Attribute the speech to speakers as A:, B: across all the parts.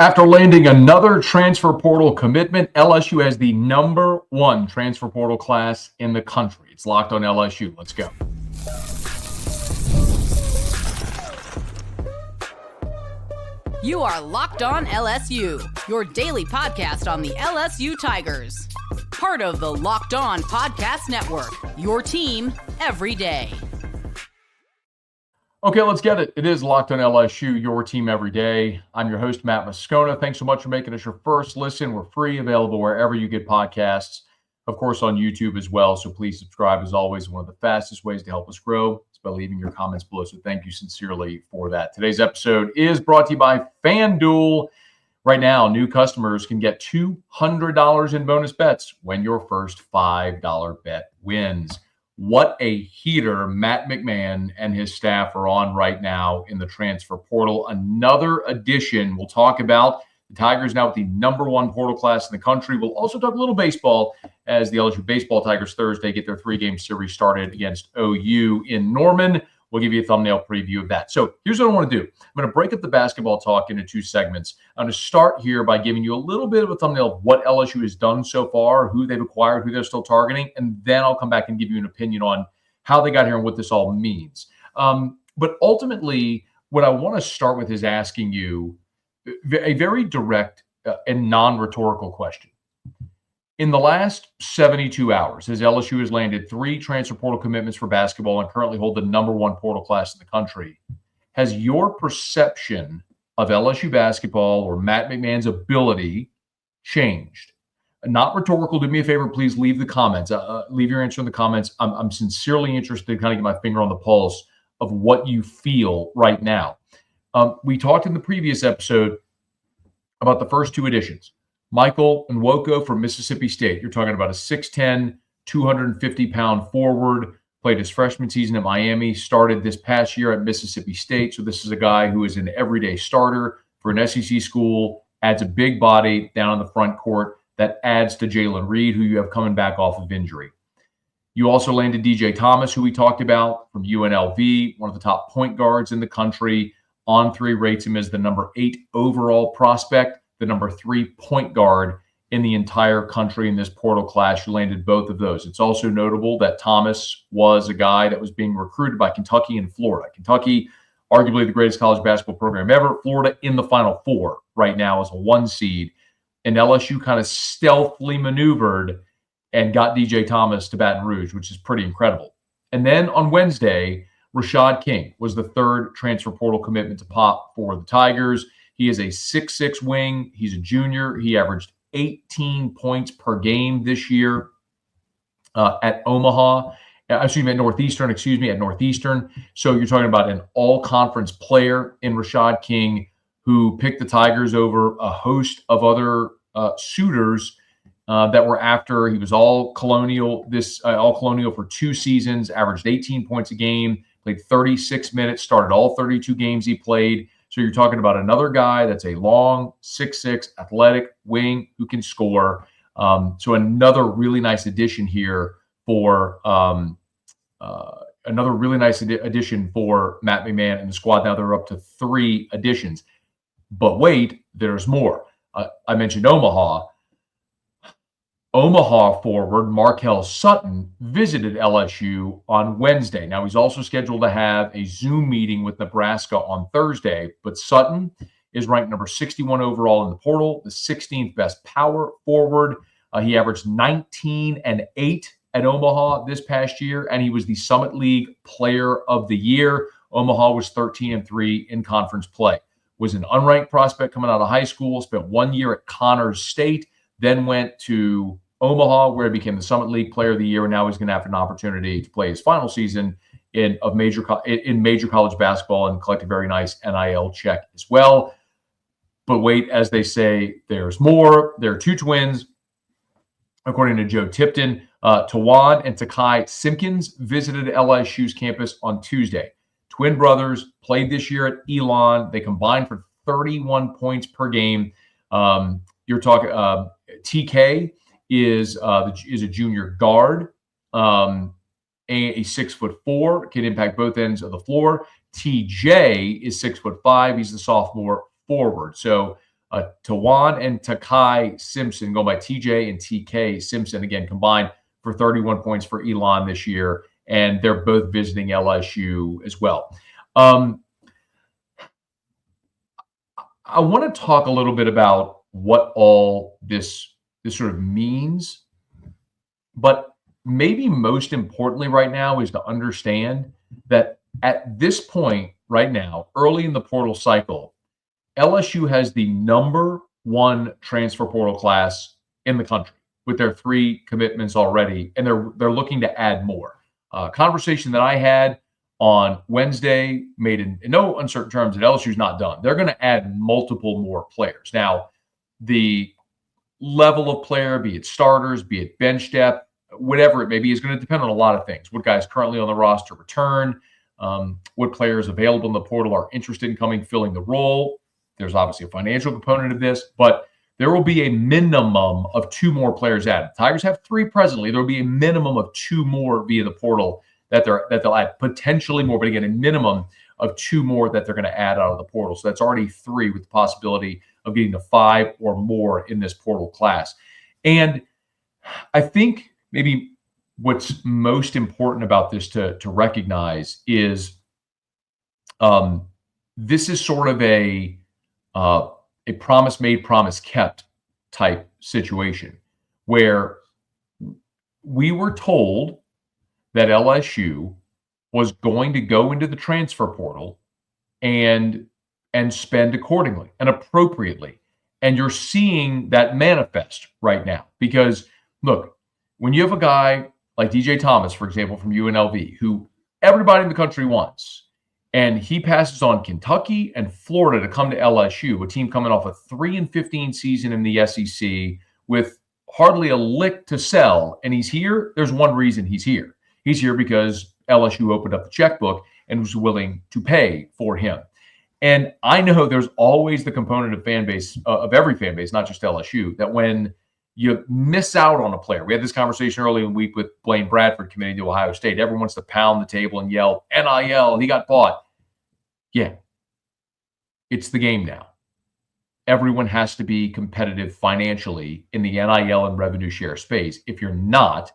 A: After landing another transfer portal commitment, LSU has the #1 transfer portal class in the country. It's Locked on LSU. Let's go.
B: You are Locked on LSU, your daily podcast on the LSU Tigers. Part of the Locked On Podcast Network, your team every day.
A: Okay, let's get it. It is Locked on LSU, your team every day. I'm your host, Matt McMahon. Thanks so much for making us your first listen. We're free, available wherever you get podcasts, of course, on YouTube as well. So please subscribe. As always, one of the fastest ways to help us grow is by leaving your comments below. So thank you sincerely for that. Today's episode is brought to you by FanDuel. Right now, new customers can get $200 in bonus bets when your first $5 bet wins. What a heater Matt McMahon and his staff are on right now in the transfer portal. Another addition we'll talk about. The Tigers now with the #1 portal class in the country. We'll also talk a little baseball as the LSU baseball Tigers Thursday get their 3-game series started against OU in Norman. We'll give you a thumbnail preview of that. So here's what I want to do. I'm going to break up the basketball talk into 2 segments. I'm going to start here by giving you a little bit of a thumbnail of what LSU has done so far, who they've acquired, who they're still targeting, and then I'll come back and give you an opinion on how they got here and what this all means. But ultimately, what I want to start with is asking you a very direct and non-rhetorical question. In the last 72 hours, as LSU has landed 3 transfer portal commitments for basketball and currently hold the #1 portal class in the country, has your perception of LSU basketball or Matt McMahon's ability changed? Not rhetorical. Do me a favor, please leave the comments. Leave your answer in the comments. I'm sincerely interested to kind of get my finger on the pulse of what you feel right now. We talked in the previous episode about the first 2 additions. Michael Nwoko from Mississippi State. You're talking about a 6'10", 250-pound forward, played his freshman season at Miami, started this past year at Mississippi State. So this is a guy who is an everyday starter for an SEC school, adds a big body down on the front court that adds to Jalen Reed, who you have coming back off of injury. You also landed DJ Thomas, who we talked about from UNLV, one of the top point guards in the country. On3 rates him as the #8 overall prospect, the #3 point guard in the entire country in this portal class. You landed both of those. It's also notable that Thomas was a guy that was being recruited by Kentucky and Florida. Kentucky, arguably the greatest college basketball program ever. Florida in the Final Four right now as a 1 seed. And LSU kind of stealthily maneuvered and got DJ Thomas to Baton Rouge, which is pretty incredible. And then on Wednesday, Rashad King was the 3rd transfer portal commitment to pop for the Tigers. He is a 6'6" wing. He's a junior. He averaged 18 points per game this year at Northeastern. So you're talking about an all-conference player in Rashad King who picked the Tigers over a host of other suitors that were after. He was all colonial for 2 seasons, averaged 18 points a game, played 36 minutes, started all 32 games he played. So you're talking about another guy that's a long 6'6" athletic wing who can score. So another really nice addition here for Matt McMahon and the squad. Now they're up to 3 additions. But wait, there's more. I mentioned Omaha. Omaha forward Markel Sutton visited LSU on Wednesday. Now, he's also scheduled to have a Zoom meeting with Nebraska on Thursday, but Sutton is ranked number 61 overall in the portal, the 16th best power forward. He averaged 19 and 8 at Omaha this past year, and he was the Summit League Player of the Year. Omaha was 13 and 3 in conference play. Was an unranked prospect coming out of high school, spent 1 year at Connors State, then went to Omaha, where he became the Summit League Player of the Year, and now he's going to have an opportunity to play his final season in major college basketball and collect a very nice NIL check as well. But wait, as they say, there's more. There are 2 twins, according to Joe Tipton. Tawan and Takai Simpkins visited LSU's campus on Tuesday. Twin brothers played this year at Elon. They combined for 31 points per game. You're talking TK is a junior guard, a 6'4", can impact both ends of the floor. TJ is 6'5". He's the sophomore forward. So Tawan and Takai Simpson, going by TJ and TK Simpson, again, combined for 31 points for Elon this year. And they're both visiting LSU as well. I want to talk a little bit about what all this sort of means. But maybe most importantly right now is to understand that at this point right now, early in the portal cycle, LSU has the number one transfer portal class in the country with their 3 commitments already, and they're looking to add more. Conversation that I had on Wednesday made in no uncertain terms that LSU's not done. They're going to add multiple more players. Now, the level of player, be it starters, be it bench depth, whatever it may be, is going to depend on a lot of things. What guys currently on the roster return, what players available in the portal are interested in filling the role. There's obviously a financial component of this, but there will be a minimum of 2 more players added. The Tigers have 3 presently. There will be a minimum of 2 more via the portal that they'll add, potentially more, but again, a minimum of 2 more that they're going to add out of the portal. So that's already 3 with the possibility of getting to 5 or more in this portal class. And I think maybe what's most important about this to recognize is this is sort of a promise made, promise kept type situation where we were told that LSU was going to go into the transfer portal and spend accordingly and appropriately. And you're seeing that manifest right now because, look, when you have a guy like DJ Thomas, for example, from UNLV, who everybody in the country wants, and he passes on Kentucky and Florida to come to LSU, a team coming off a 3-15 season in the SEC with hardly a lick to sell, and he's here, there's one reason he's here. He's here because LSU opened up the checkbook and was willing to pay for him. And I know there's always the component of fan base, of every fan base, not just LSU, that when you miss out on a player. We had this conversation early in the week with Blaine Bradford committing to Ohio State. Everyone wants to pound the table and yell, NIL, he got bought. Yeah, it's the game now. Everyone has to be competitive financially in the NIL and revenue share space. If you're not,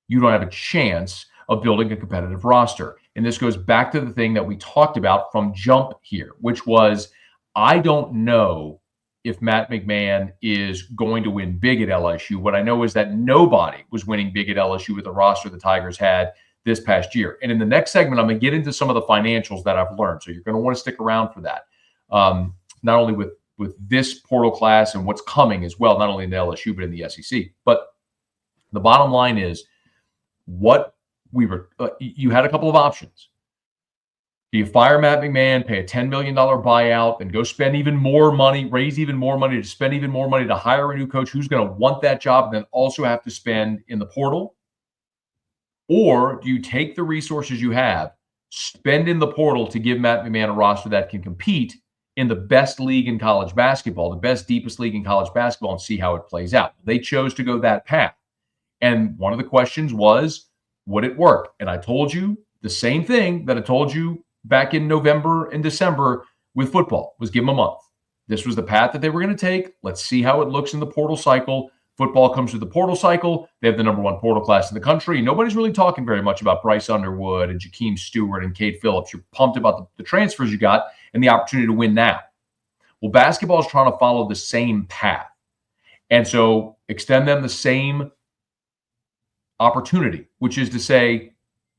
A: you don't have a chance of building a competitive roster. And this goes back to the thing that we talked about from jump here, which was, I don't know if Matt McMahon is going to win big at LSU. What I know is that nobody was winning big at LSU with the roster the Tigers had this past year. And in the next segment, I'm going to get into some of the financials that I've learned. So you're going to want to stick around for that. Not only with this portal class and what's coming as well, not only in the LSU, but in the SEC. But the bottom line is what we were, you had a couple of options. Do you fire Matt McMahon, pay a $10 million buyout, and go spend even more money, raise even more money to spend even more money to hire a new coach who's going to want that job and then also have to spend in the portal? Or do you take the resources you have, spend in the portal to give Matt McMahon a roster that can compete in the best league in college basketball, the best, deepest league in college basketball, and see how it plays out? They chose to go that path. And one of the questions was, would it work? And I told you the same thing that I told you back in November and December with football, was give them a month. This was the path that they were going to take. Let's see how it looks in the portal cycle. Football comes through the portal cycle. They have the number one portal class in the country. Nobody's really talking very much about Bryce Underwood and Jakeem Stewart and Cade Phillips. You're pumped about the transfers you got and the opportunity to win now. Well, basketball is trying to follow the same path. And so extend them the same opportunity, which is to say,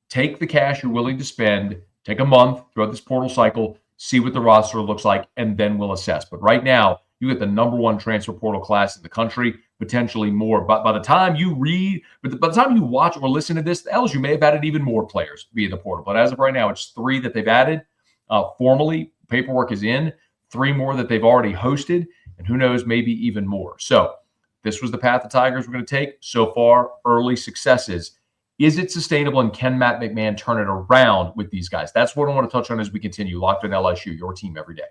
A: take the cash you're willing to spend, take a month throughout this portal cycle, see what the roster looks like, and then we'll assess. But right now, you get the number one transfer portal class in the country, potentially more. But by the time you watch or listen to this, LSU may have added even more players via the portal. But as of right now, it's 3 that they've added formally. Paperwork is in. 3 more that they've already hosted, and who knows, maybe even more. So this was the path the Tigers were going to take. So far, early successes. Is it sustainable, and can Matt McMahon turn it around with these guys? That's what I want to touch on as we continue. Locked on LSU, your team every day.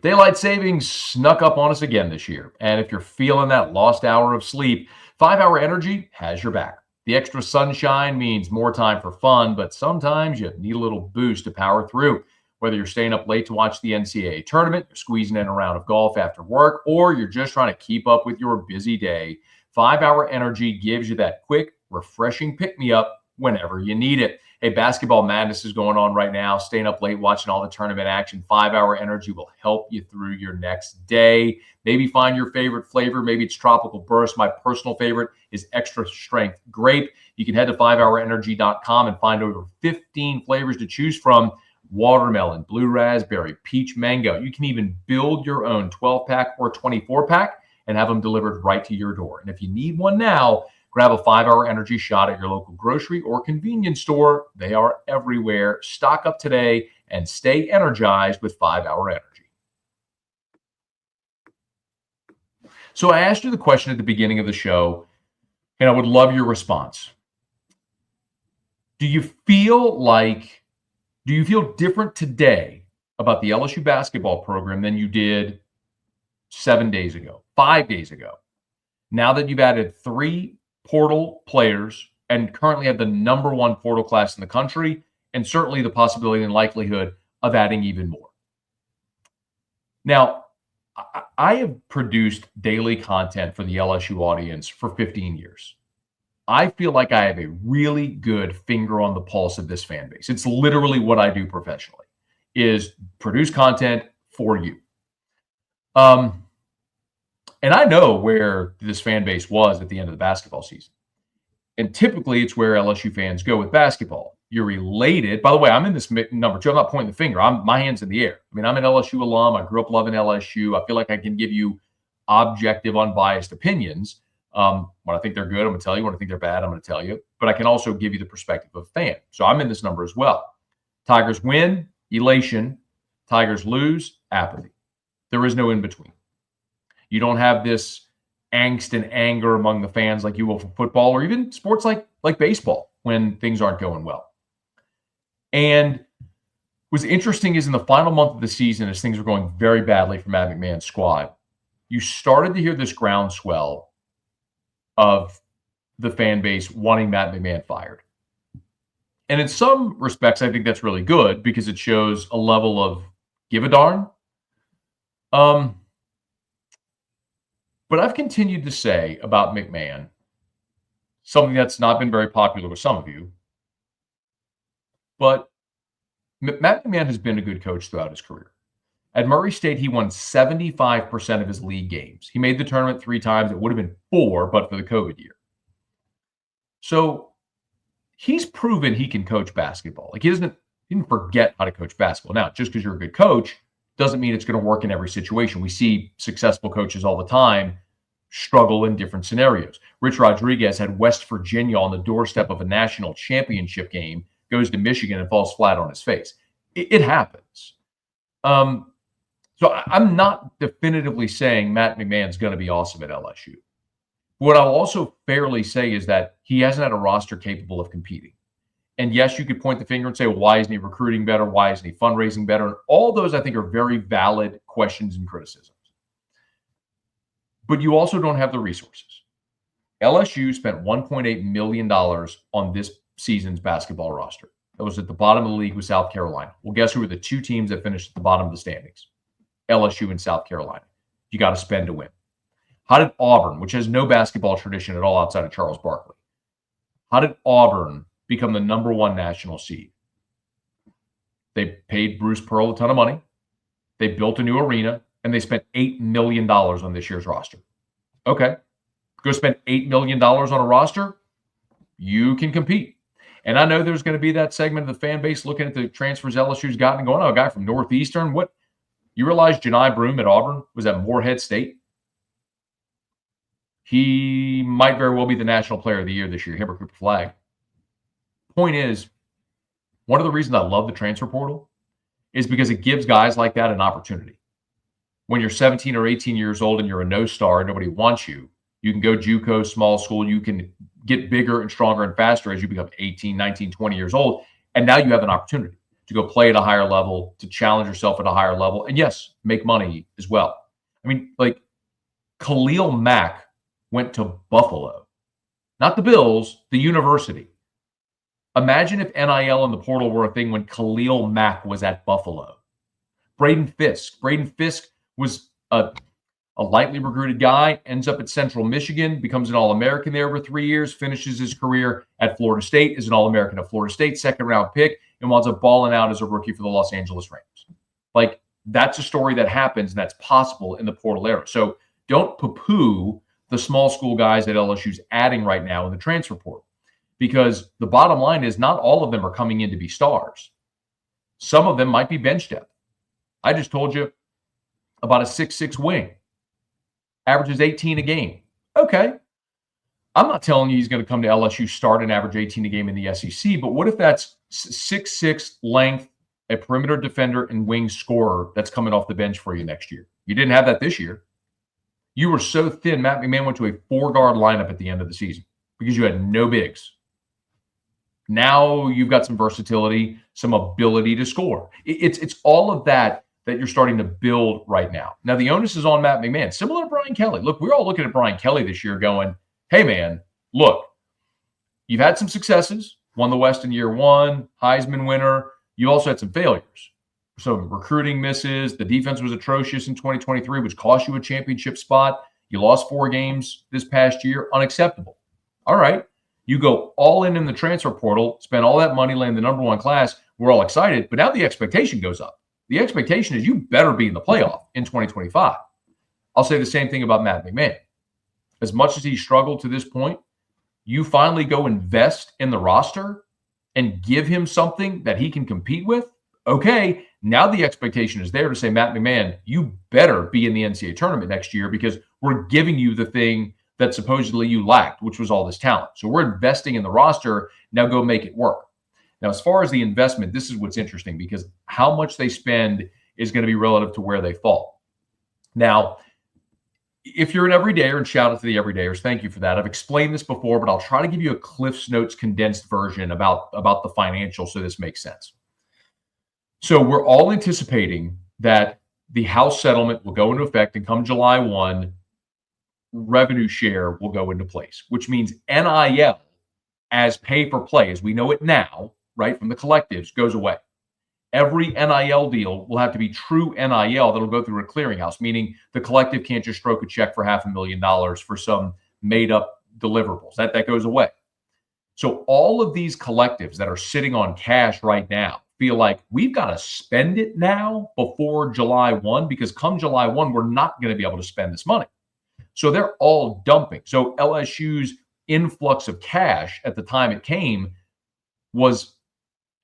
A: Daylight savings snuck up on us again this year. And if you're feeling that lost hour of sleep, 5-Hour Energy has your back. The extra sunshine means more time for fun, but sometimes you need a little boost to power through. Whether you're staying up late to watch the NCAA tournament, you're squeezing in a round of golf after work, or you're just trying to keep up with your busy day, 5 Hour Energy gives you that quick, refreshing pick-me-up whenever you need it. Hey, basketball madness is going on right now. Staying up late watching all the tournament action. 5 Hour Energy will help you through your next day. Maybe find your favorite flavor. Maybe it's Tropical Burst. My personal favorite is Extra Strength Grape. You can head to 5hourenergy.com and find over 15 flavors to choose from. Watermelon, blue raspberry, peach mango. You can even build your own 12-pack or 24-pack and have them delivered right to your door. And if you need one now, grab a 5 Hour Energy shot at your local grocery or convenience store. They are everywhere. Stock up today and stay energized with 5 Hour Energy. So I asked you the question at the beginning of the show, and I would love your response. Do you feel different today about the LSU basketball program than you did 7 days ago, 5 days ago? Now that you've added 3 portal players and currently have the number 1 portal class in the country, and certainly the possibility and likelihood of adding even more. Now, I have produced daily content for the LSU audience for 15 years. I feel like I have a really good finger on the pulse of this fan base. It's literally what I do professionally, is produce content for you. And I know where this fan base was at the end of the basketball season. And typically it's where LSU fans go with basketball. You're related. By the way, I'm in this number 2. I'm not pointing the finger. My hand's in the air. I mean, I'm an LSU alum. I grew up loving LSU. I feel like I can give you objective, unbiased opinions. When I think they're good, I'm going to tell you. When I think they're bad, I'm going to tell you. But I can also give you the perspective of a fan. So I'm in this number as well. Tigers win, elation. Tigers lose, apathy. There is no in between. You don't have this angst and anger among the fans like you will for football or even sports like baseball when things aren't going well. And what's interesting is in the final month of the season, as things were going very badly for Matt McMahon's squad, you started to hear this groundswell of the fan base wanting Matt McMahon fired. And in some respects, I think that's really good because it shows a level of give a darn. But I've continued to say about McMahon something that's not been very popular with some of you. But Matt McMahon has been a good coach throughout his career. At Murray State, he won 75% of his league games. He made the tournament 3 times. It would have been 4, but for the COVID year. So he's proven he can coach basketball. Like he didn't forget how to coach basketball. Now, just because you're a good coach doesn't mean it's going to work in every situation. We see successful coaches all the time struggle in different scenarios. Rich Rodriguez had West Virginia on the doorstep of a national championship game, goes to Michigan and falls flat on his face. It happens. So I'm not definitively saying Matt McMahon's going to be awesome at LSU. What I'll also fairly say is that he hasn't had a roster capable of competing. And yes, you could point the finger and say, well, why isn't he recruiting better? Why isn't he fundraising better? And all those, I think, are very valid questions and criticisms. But you also don't have the resources. LSU spent $1.8 million on this season's basketball roster. That was at the bottom of the league with South Carolina. Well, guess who were the 2 teams that finished at the bottom of the standings? LSU and South Carolina. You got to spend to win. How did Auburn, which has no basketball tradition at all outside of Charles Barkley, how did Auburn become the number 1 national seed? They paid Bruce Pearl a ton of money. They built a new arena, and they spent $8 million on this year's roster. Okay. Go spend $8 million on a roster, you can compete. And I know there's going to be that segment of the fan base looking at the transfers LSU's gotten and going, oh, a guy from Northeastern. What? You realize Janai Broome at Auburn was at Morehead State? He might very well be the National Player of the Year this year, him or Cooper Flagg. Point is, one of the reasons I love the transfer portal is because it gives guys like that an opportunity. When you're 17 or 18 years old and you're a no-star and nobody wants you, you can go JUCO, small school. You can get bigger and stronger and faster as you become 18, 19, 20 years old. And now you have an opportunity to go play at a higher level, to challenge yourself at a higher level, and yes, make money as well. I mean, like Khalil Mack went to Buffalo, not the Bills, the university. Imagine if NIL and the portal were a thing when Khalil Mack was at Buffalo. Braden Fisk was a lightly recruited guy, ends up at Central Michigan, becomes an All-American there over 3 years, finishes his career at Florida State, is an All-American at Florida State, second-round pick, and winds up balling out as a rookie for the Los Angeles Rams. Like, that's a story that happens, and that's possible in the portal era. So don't poo-poo the small school guys that LSU's adding right now in the transfer portal, because the bottom line is not all of them are coming in to be stars. Some of them might be bench depth. I just told you about a 6'6" wing. Averages 18 a game. Okay. I'm not telling you he's going to come to LSU, start and average 18 a game in the SEC, but what if that's 6'6" length, a perimeter defender, and wing scorer that's coming off the bench for you next year? You didn't have that this year. You were so thin, Matt McMahon went to a 4-guard lineup at the end of the season because you had no bigs. Now you've got some versatility, some ability to score. It's all of that you're starting to build right now. Now, the onus is on Matt McMahon, similar to Brian Kelly. Look, we're all looking at Brian Kelly this year going, hey, man, look, you've had some successes, won the West in year one, Heisman winner. You also had some failures. Some recruiting misses. The defense was atrocious in 2023, which cost you a championship spot. You lost 4 games this past year. Unacceptable. All right. You go all in the transfer portal, spend all that money, land the number 1 class. We're all excited, but now the expectation goes up. The expectation is you better be in the playoff in 2025. I'll say the same thing about Matt McMahon. As much as he struggled to this point, you finally go invest in the roster and give him something that he can compete with. Okay, now the expectation is there to say, Matt McMahon, you better be in the NCAA tournament next year because we're giving you the thing that supposedly you lacked, which was all this talent. So we're investing in the roster. Now go make it work. Now, as far as the investment, this is what's interesting because how much they spend is going to be relative to where they fall. Now, if you're an everydayer, and shout out to the everydayers, thank you for that. I've explained this before, but I'll try to give you a Cliff's Notes condensed version about the financials so this makes sense. So we're all anticipating that the House settlement will go into effect, and come July 1, revenue share will go into place, which means NIL as pay for play, as we know it now, right, from the collectives, goes away. Every NIL deal will have to be true NIL that'll go through a clearinghouse, meaning the collective can't just stroke a check for $500,000 for some made-up deliverables. That goes away. So all of these collectives that are sitting on cash right now feel like we've got to spend it now before July 1, because come July 1, we're not going to be able to spend this money. So they're all dumping. So LSU's influx of cash at the time it came was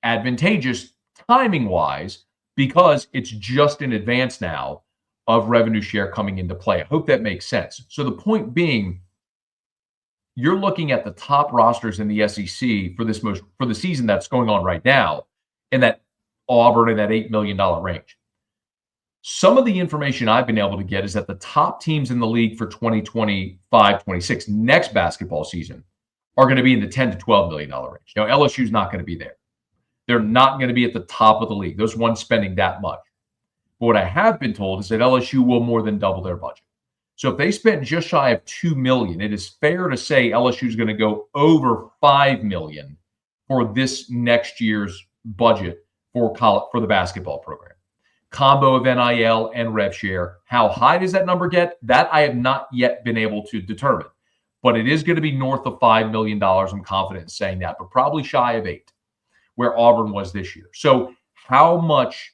A: advantageous timing-wise because it's just in advance now of revenue share coming into play. I hope that makes sense. So the point being, you're looking at the top rosters in the SEC for the season that's going on right now, in that Auburn in that $8 million range. Some of the information I've been able to get is that the top teams in the league for 2025-26, next basketball season, are going to be in the $10 to $12 million range. Now, LSU's not going to be there. They're not going to be at the top of the league, those ones spending that much. But what I have been told is that LSU will more than double their budget. So if they spent just shy of $2 million, it is fair to say LSU is going to go over $5 million for this next year's budget for the basketball program. Combo of NIL and rev share. How high does that number get? That I have not yet been able to determine. But it is going to be north of $5 million. I'm confident in saying that, but probably shy of $8 million, where Auburn was this year. So how much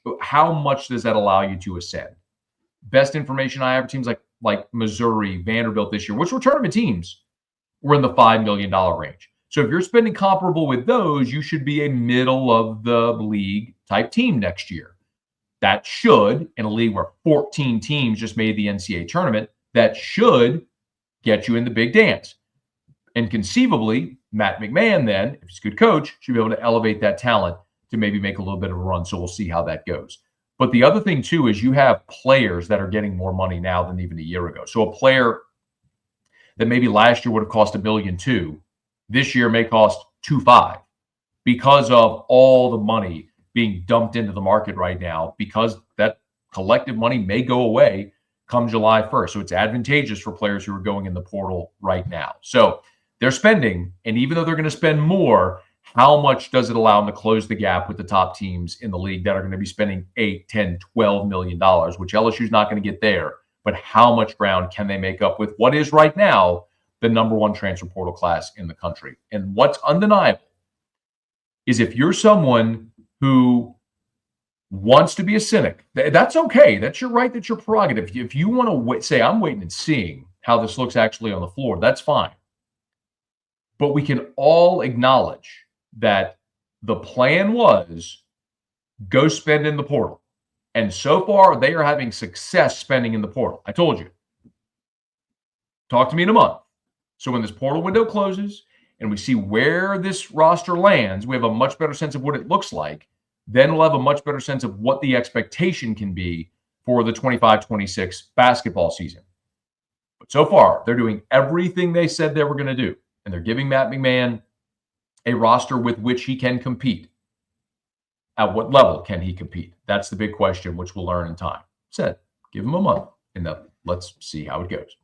A: does that allow you to ascend? Best information I have, teams like Missouri, Vanderbilt this year, which were tournament teams, were in the $5 million range. So if you're spending comparable with those, you should be a middle of the league type team next year. That should, in a league where 14 teams just made the NCAA tournament, that should get you in the big dance. And conceivably, Matt McMahon then, if he's a good coach, should be able to elevate that talent to maybe make a little bit of a run. So we'll see how that goes. But the other thing, too, is you have players that are getting more money now than even a year ago. So a player that maybe last year would have cost $1.2 million, this year may cost $2.5 million because of all the money being dumped into the market right now, because that collective money may go away come July 1st. So it's advantageous for players who are going in the portal right now. So they're spending, and even though they're going to spend more, how much does it allow them to close the gap with the top teams in the league that are going to be spending $8, $10, $12 million, which LSU's not going to get there. But how much ground can they make up with what is right now the number one transfer portal class in the country? And what's undeniable is if you're someone who wants to be a cynic, that's okay. That's your right. That's your prerogative. If you want to say, I'm waiting and seeing how this looks actually on the floor, that's fine. But we can all acknowledge that the plan was go spend in the portal. And so far, they are having success spending in the portal. I told you. Talk to me in a month. So when this portal window closes and we see where this roster lands, we have a much better sense of what it looks like. Then we'll have a much better sense of what the expectation can be for the 25-26 basketball season. But so far, they're doing everything they said they were going to do. And they're giving Matt McMahon a roster with which he can compete. At what level can he compete? That's the big question, which we'll learn in time. Said, give him a month, and let's see how it goes.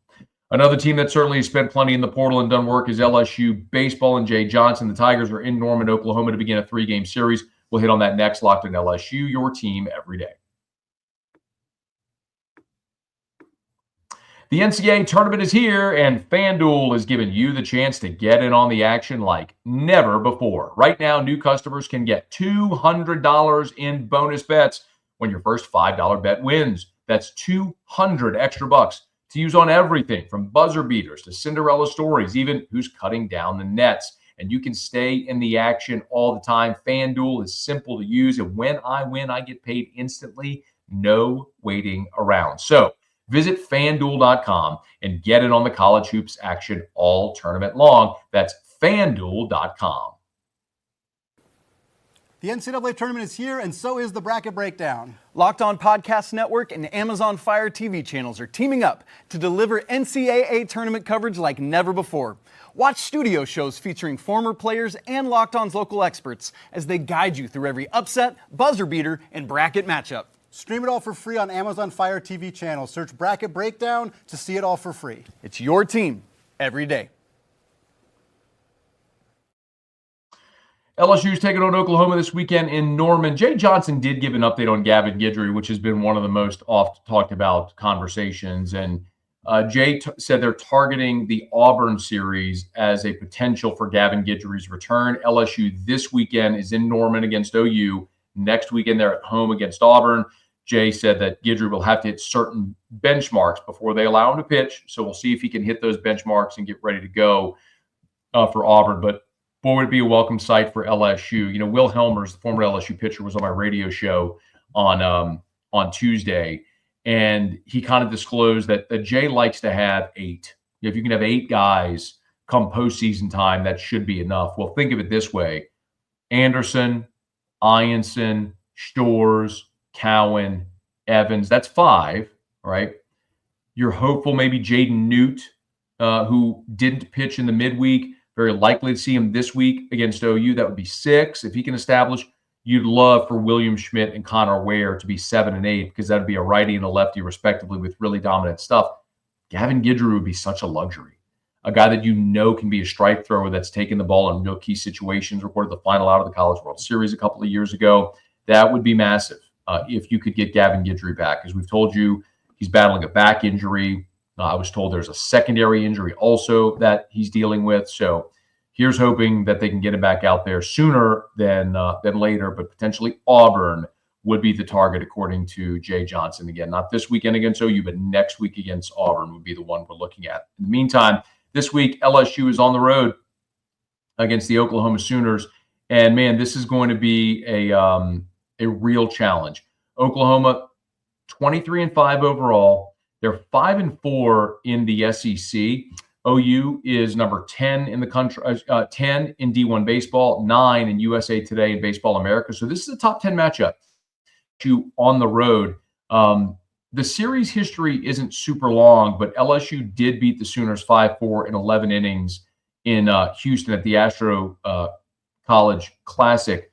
A: Another team that certainly has spent plenty in the portal and done work is LSU baseball and Jay Johnson. The Tigers are in Norman, Oklahoma to begin a 3-game series. We'll hit on that next. Locked in LSU, your team every day. The NCAA tournament is here, and FanDuel is giving you the chance to get in on the action like never before. Right now, new customers can get $200 in bonus bets when your first $5 bet wins. That's 200 extra bucks to use on everything from buzzer beaters to Cinderella stories, even who's cutting down the nets. And you can stay in the action all the time. FanDuel is simple to use, and when I win, I get paid instantly. No waiting around. So visit FanDuel.com and get in on the college hoops action all tournament long. That's FanDuel.com.
C: The NCAA tournament is here, and so is the Bracket Breakdown.
D: Locked On Podcast Network and Amazon Fire TV channels are teaming up to deliver NCAA tournament coverage like never before. Watch studio shows featuring former players and Locked On's local experts as they guide you through every upset, buzzer beater, and bracket matchup.
C: Stream it all for free on Amazon Fire TV channel. Search Bracket Breakdown to see it all for free.
D: It's your team every day.
A: LSU is taking on Oklahoma this weekend in Norman. Jay Johnson did give an update on Gavin Guidry, which has been one of the most oft talked about conversations. And Jay said they're targeting the Auburn series as a potential for Gavin Guidry's return. LSU this weekend is in Norman against OU. Next weekend, they're at home against Auburn. Jay said that Guidry will have to hit certain benchmarks before they allow him to pitch. So we'll see if he can hit those benchmarks and get ready to go for Auburn. But boy, would it be a welcome sight for LSU. You know, Will Helmers, the former LSU pitcher, was on my radio show on Tuesday, and he kind of disclosed that Jay likes to have 8. If you can have 8 guys come postseason time, that should be enough. Well, think of it this way. Anderson, Ianson, Storrs, Cowan, Evans, that's 5, right? You're hopeful maybe Jaden Newt, who didn't pitch in the midweek, very likely to see him this week against OU. That would be 6. If he can establish, you'd love for William Schmidt and Connor Ware to be 7 and 8, because that would be a righty and a lefty respectively with really dominant stuff. Gavin Guidry would be such a luxury. A guy that you know can be a strike thrower that's taken the ball in real key situations, recorded the final out of the College World Series a couple of years ago. That would be massive if you could get Gavin Guidry back. As we've told you, he's battling a back injury. I was told there's a secondary injury also that he's dealing with. So here's hoping that they can get him back out there sooner than later, but potentially Auburn would be the target, according to Jay Johnson. Again, not this weekend against OU, but next week against Auburn would be the one we're looking at. In the meantime, this week, LSU is on the road against the Oklahoma Sooners. And, man, this is going to be a real challenge. Oklahoma, 23-5 overall. They're 5-4 in the SEC. OU is number 10 in the country, 10 in D1 baseball, 9 in USA Today in Baseball America. So this is a top 10 matchup on the road. The series history isn't super long, but LSU did beat the Sooners 5-4 in 11 innings in Houston at the Astro College Classic.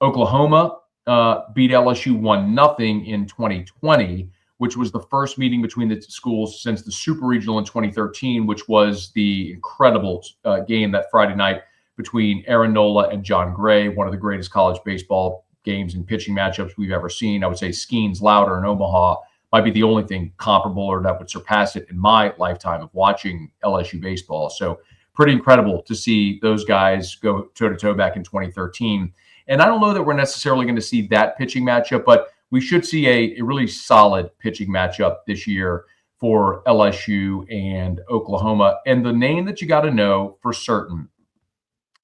A: Oklahoma beat LSU 1-0 in 2020, which was the first meeting between the schools since the Super Regional in 2013, which was the incredible game that Friday night between Aaron Nola and John Gray, one of the greatest college baseball games and pitching matchups we've ever seen. I would say Skeens Louder in Omaha might be the only thing comparable or that would surpass it in my lifetime of watching LSU baseball. So pretty incredible to see those guys go toe-to-toe back in 2013. And I don't know that we're necessarily going to see that pitching matchup, but we should see a really solid pitching matchup this year for LSU and Oklahoma. And the name that you got to know for certain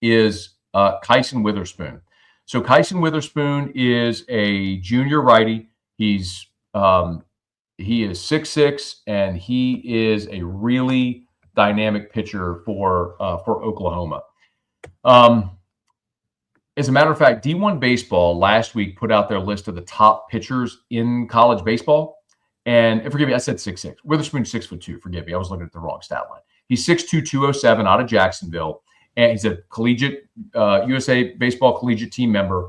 A: is Kyson Witherspoon. So Kyson Witherspoon is a junior righty. He is 6'6", and he is a really dynamic pitcher for Oklahoma. As a matter of fact, D1 Baseball last week put out their list of the top pitchers in college baseball. And forgive me, I said 6'6". Witherspoon's 6'2". Forgive me, I was looking at the wrong stat line. He's 6'2", 207 out of Jacksonville. And he's a collegiate USA Baseball collegiate team member.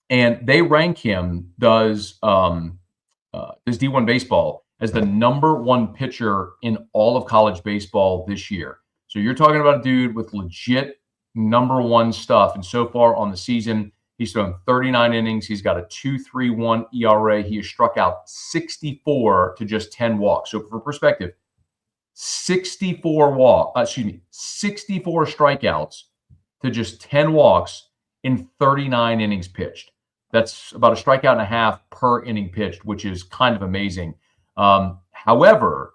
A: And they rank him, does D1 Baseball, as the #1 pitcher in all of college baseball this year. So you're talking about a dude with legit #1 stuff. And so far on the season, he's thrown 39 innings. He's got a 2.31 ERA. He has struck out 64 to just 10 walks. So for perspective, 64 strikeouts to just 10 walks in 39 innings pitched. That's about a strikeout and a half per inning pitched, which is kind of amazing. However,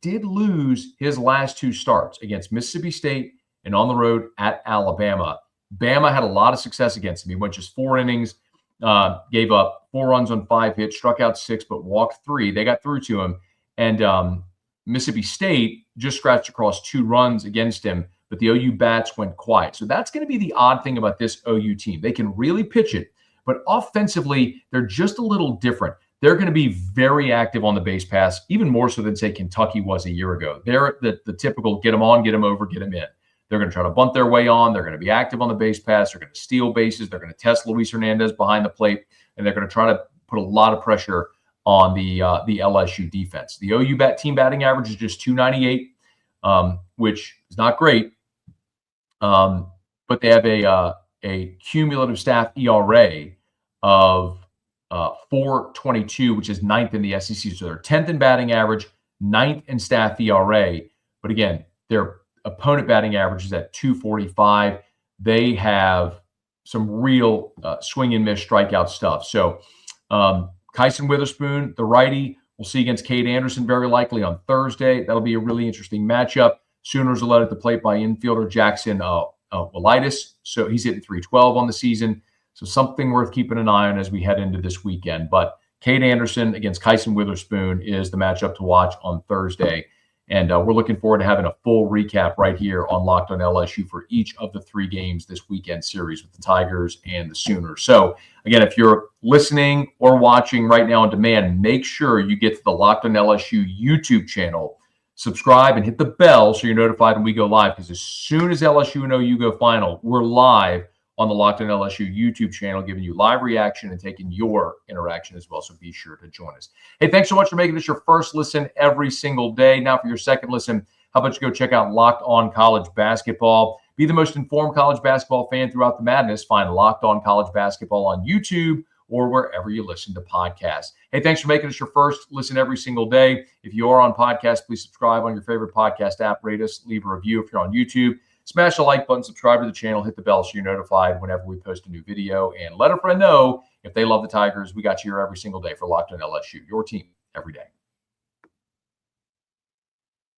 A: did lose his last 2 starts against Mississippi State and on the road at Alabama. Bama had a lot of success against him. He went just 4 innings, gave up 4 runs on 5 hits, struck out 6, but walked 3. They got through to him. And Mississippi State just scratched across 2 runs against him, but the OU bats went quiet. So that's going to be the odd thing about this OU team. They can really pitch it, but offensively, they're just a little different. They're going to be very active on the base pass, even more so than, say, Kentucky was a year ago. They're the typical get them on, get them over, get them in. They're going to try to bunt their way on. They're going to be active on the base pass. They're going to steal bases. They're going to test Luis Hernandez behind the plate, and they're going to try to put a lot of pressure on the LSU defense. The OU team batting average is just 298, which is not great, but they have a cumulative staff ERA of 4.22, which is 9th in the SEC. So they're 10th in batting average, 9th in staff ERA. But again, their opponent batting average is at 245. They have some real swing and miss strikeout stuff. So Kyson Witherspoon, the righty, we'll see against Cade Anderson very likely on Thursday. That'll be a really interesting matchup. Sooners are led at the plate by infielder Jackson Walitis. So he's hitting 312 on the season. So something worth keeping an eye on as we head into this weekend. But Cade Anderson against Kyson Witherspoon is the matchup to watch on Thursday. And we're looking forward to having a full recap right here on Locked on LSU for each of the 3 games this weekend series with the Tigers and the Sooners. So, again, if you're listening or watching right now on demand, make sure you get to the Locked on LSU YouTube channel, subscribe, and hit the bell so you're notified when we go live. Because as soon as LSU and OU go final, we're live on the Locked on LSU YouTube channel, giving you live reaction and taking your interaction as well. So be sure to join us. Hey, thanks so much for making this your first listen every single day. Now for your second listen, how about you go check out Locked on College Basketball? Be the most informed college basketball fan throughout the madness. Find Locked on College Basketball on YouTube or wherever you listen to podcasts. Hey, thanks for making us your first listen every single day. If you are on podcast, please subscribe on your favorite podcast app. Rate us, leave a review if you're on YouTube. Smash the like button, subscribe to the channel, hit the bell so you're notified whenever we post a new video, and let a friend know if they love the Tigers. We got you here every single day for Locked on LSU, your team every day.